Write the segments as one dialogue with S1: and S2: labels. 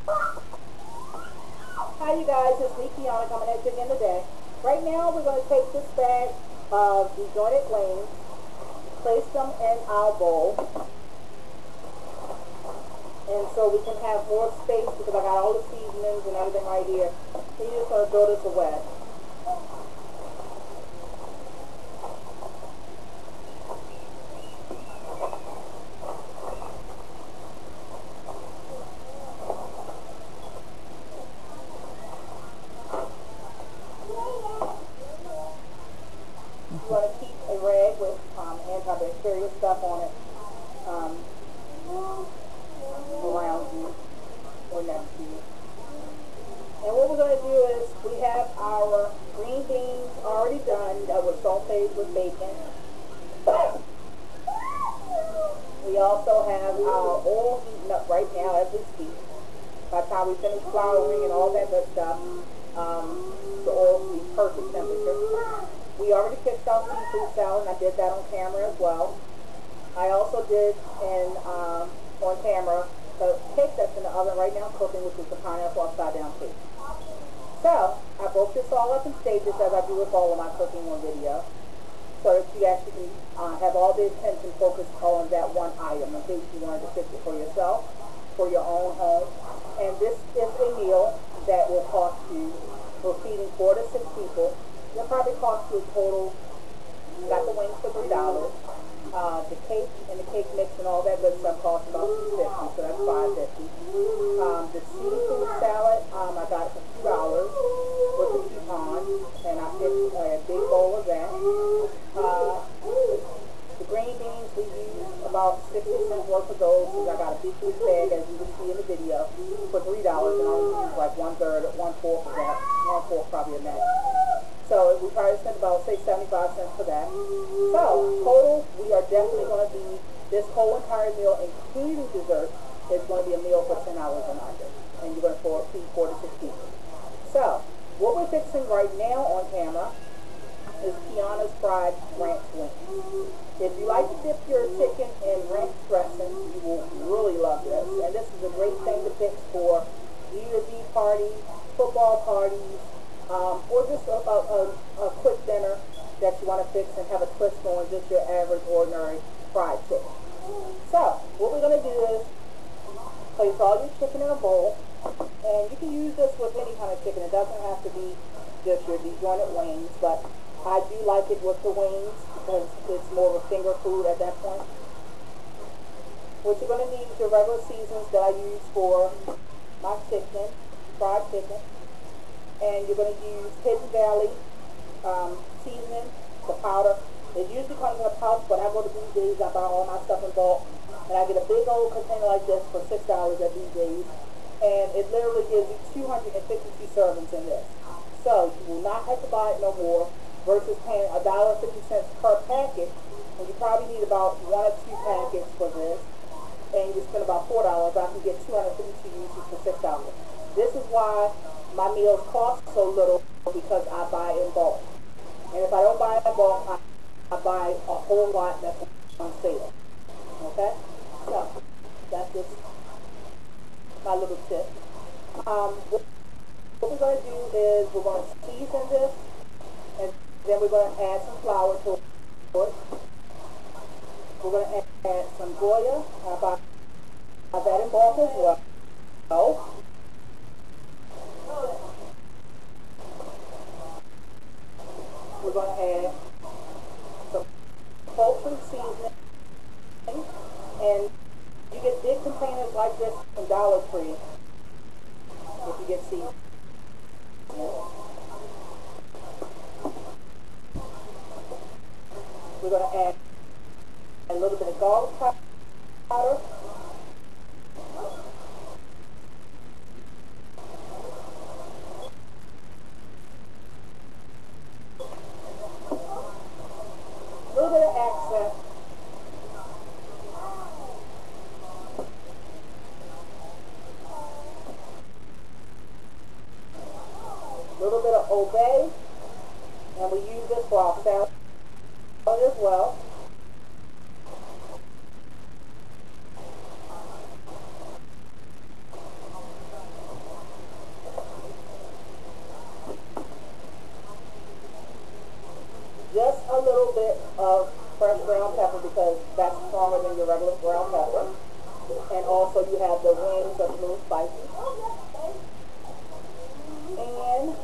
S1: Hi you guys, it's me Kianna coming at you again today. Right now we're going to take this bag of disjointed wings, place them in our bowl, and so we can have more space because I got all the seasonings and everything right here. So you're just going to throw this away. You want to keep a rag with antibacterial stuff on it around you or next to you. And what we're going to do is we have our green beans already done that was sauteed with bacon. We also have our oil heating up right now as we speak. By the time we finish flouring and all that good stuff, the oil will be perfect temperature. We already fixed our seafood salad, and I did that on camera as well. I also did on camera the cake that's in the oven right now cooking, which is the pineapple upside down cake. So I broke this all up in stages as I do with all of my cooking on video, so that you actually can have all the attention focused on that one item in case you wanted to fix it for yourself, for your own home. And this is a meal that will cost you, for feeding 4 to 6 people, it'll probably cost you a total, you got the wings for $3. The cake and the cake mix and all that good stuff costs about $2.50, so that's $5.50. The seafood salad, I got it for $2 with the coupon, and I picked a big bowl of that. The green beans, we used about 60 cents worth of those, because I got a big bag, as you can see in the video, for $3, and I only used like 1/3, 1/4 of that, 1/4 probably of that. So we probably spent about, say, 75 cents for that. So total, we are definitely going to be, this whole entire meal, including dessert, is going to be a meal for $10 and under, and you're going to feed 4 to 6 people. So what we're fixing right now on camera is Kianna's fried ranch wings. If you like to dip your chicken in ranch dressing, you will really love this. And this is a great thing to fix for New Year's Eve parties, football parties, or just a quick dinner that you want to fix and have a twist on just your average, ordinary fried chicken. So what we're going to do is place all your chicken in a bowl, and you can use this with any kind of chicken. It doesn't have to be just your disjointed wings, but I do like it with the wings because it's more of a finger food at that point. What you're going to need is your regular seasonings that I use for my chicken, fried chicken. And you're going to use Hidden Valley seasoning, the powder. It usually comes in a pouch, but I go to BJ's, I buy all my stuff in bulk, and I get a big old container like this for $6 at BJ's, and it literally gives you 252 servings in this. So you will not have to buy it no more, versus paying $1.50 per packet, and you probably need about 1 or 2 packets for this, and you spend about $4. I can get 252 uses for $6. This is why my meals cost so little, because I buy in bulk. And if I don't buy in bulk, I buy a whole lot that's on sale. Okay? So, that's just my little tip. What we're going to do is we're going to season this, and then we're going to add some flour to it. We're going to add some Goya. I buy that in bulk as well. We're going to add some poultry seasoning, and you get big containers like this from Dollar Tree if you get seasoning. We're going to add a little bit of garlic powder, a little bit of accent, a little bit of Obey, and we use this for our salad as well. little bit of fresh ground pepper because that's stronger than your regular ground pepper. And also you have the wings that's a little spicy. And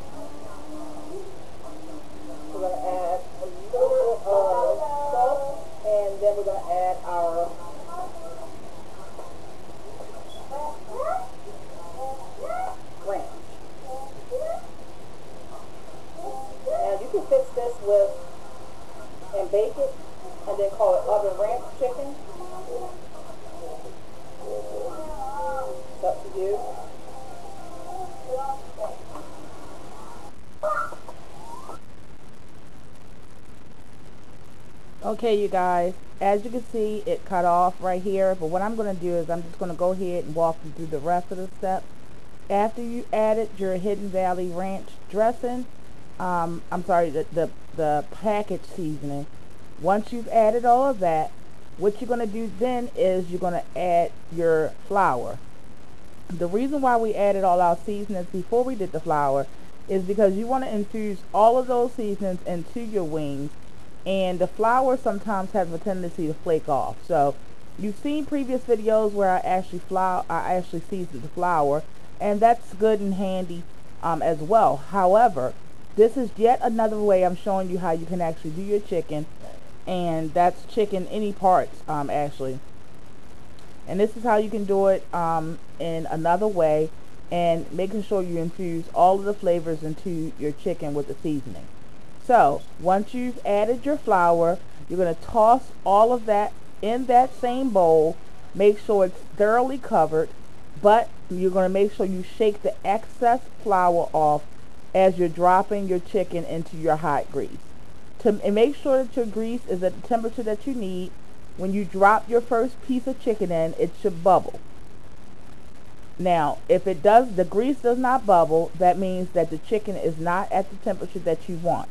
S1: we're going to add a little bit of salt, and then we're going to add our ranch. And you can fix this with and bake it, and then call it oven ranch chicken. It's up to you.
S2: Okay, you guys, as you can see, it cut off right here, but what I'm going to do is I'm just going to go ahead and walk you through the rest of the steps. After you added your Hidden Valley Ranch dressing, I'm sorry, the package seasoning, once you've added all of that, what you're going to do then is you're going to add your flour. The reason why we added all our seasonings before we did the flour is because you want to infuse all of those seasonings into your wings, and the flour sometimes has a tendency to flake off. So you've seen previous videos where I actually seasoned the flour, and that's good and handy as well. However, this is yet another way I'm showing you how you can actually do your chicken, and that's chicken any parts actually. And this is how you can do it in another way, and making sure you infuse all of the flavors into your chicken with the seasoning. So once you've added your flour, you're going to toss all of that in that same bowl. Make sure it's thoroughly covered, but you're going to make sure you shake the excess flour off as you're dropping your chicken into your hot grease. And make sure that your grease is at the temperature that you need. When you drop your first piece of chicken in, it should bubble. Now, if the grease does not bubble, that means that the chicken is not at the temperature that you want.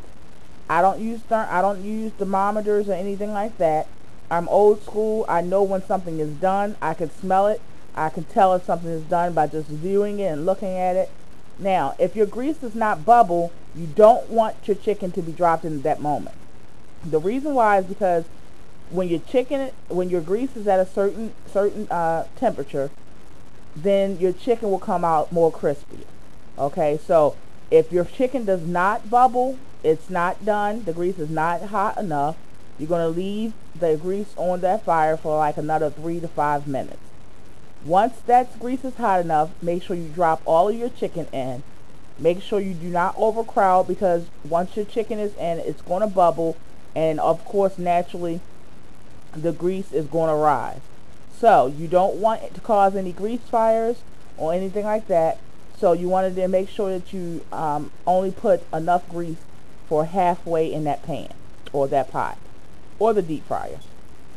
S2: I don't use thermometers or anything like that. I'm old school. I know when something is done. I can smell it. I can tell if something is done by just viewing it and looking at it. Now, if your grease does not bubble, you don't want your chicken to be dropped in at that moment. The reason why is because when your grease is at a certain temperature, then your chicken will come out more crispy. Okay, so if your chicken does not bubble, it's not done, the grease is not hot enough, you're going to leave the grease on that fire for like another 3 to 5 minutes. Once that grease is hot enough, make sure you drop all of your chicken in. Make sure you do not overcrowd, because once your chicken is in, it's going to bubble, and of course naturally the grease is going to rise. So you don't want it to cause any grease fires or anything like that. So you wanted to make sure that you only put enough grease for halfway in that pan or that pot or the deep fryer.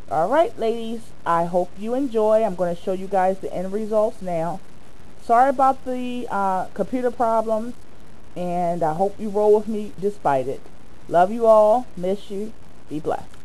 S2: Alright ladies, I hope you enjoy. I'm going to show you guys the end results now. Sorry about the computer problems, and I hope you roll with me despite it. Love you all. Miss you. Be blessed.